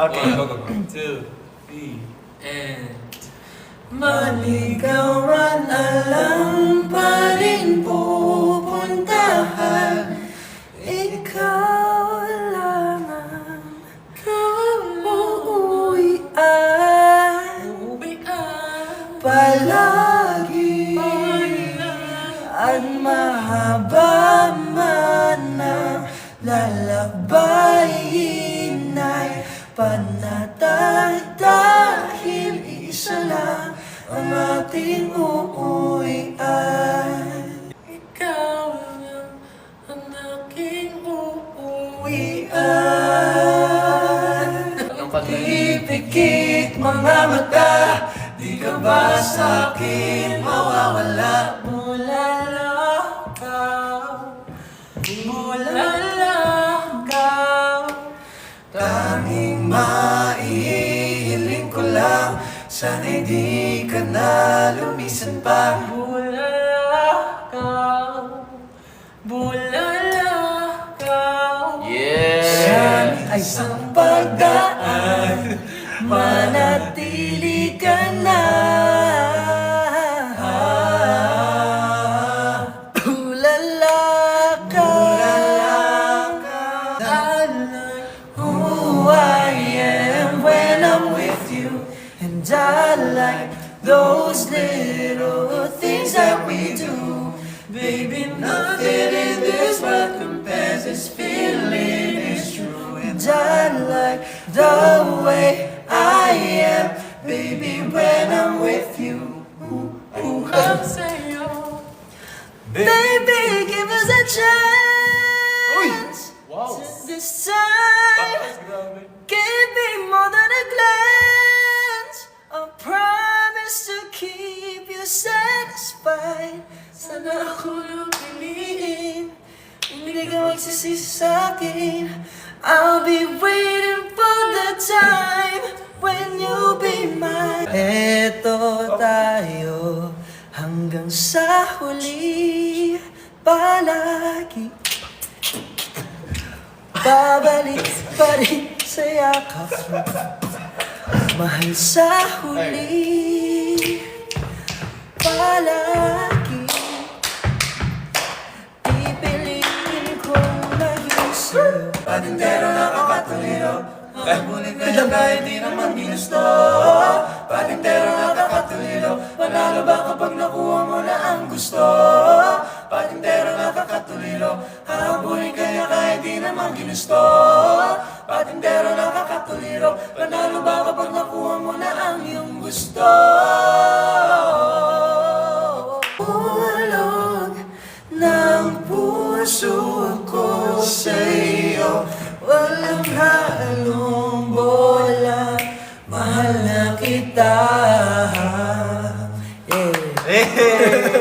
Okay, go. 2, 3, And Maligawan, alam pa rin pupuntahan. Ikaw lang ang uuwian palagi. At mahaba man ang lalakbayin ay panatag dahil isa lang ang ating uuwian. ikaw lang ang aking Uuwian. Pipikit mga mata, di ka ba sa'kin mawawala? Bulalakaw. Tanging maihiling ko lang, sana'y di ka na lumisan pa. Bulalakaw. Yan ay isang pagdaan, manatili ka na. Who I am when I'm with you, and I like those little things that we do. Baby, nothing in this world compares. This feeling is true, and I like the way I am, baby, when I'm with you. I'll say yo. Baby, give us a chance. Wow. This time, give me more than a glance. A promise to keep you satisfied. Sana ako lang piliin, hindi ka magsisisi sa'kin. I'll be waiting for the time when you'll be mine. Eto tayo hanggang sa huli, palagi babalik pa rin sa yakap mo, mahal sa huli, palagi pipiliin kong maging sa'yo. Patintero nakakatuliro, mabulit ka siya kahit di naman ginusto. Patintero nakakatuliro, panalo ba kapag nakuha mo na ang gusto? Patintero nakakatuliro, hahabulin ka niya kahit di naman ginusto. Patintero nakakatuliro, panalo ba kapag nakuha mo na ang iyong gusto? Hulog ng puso ko sa iyo, walang halong bola, mahal na kita. Yeah.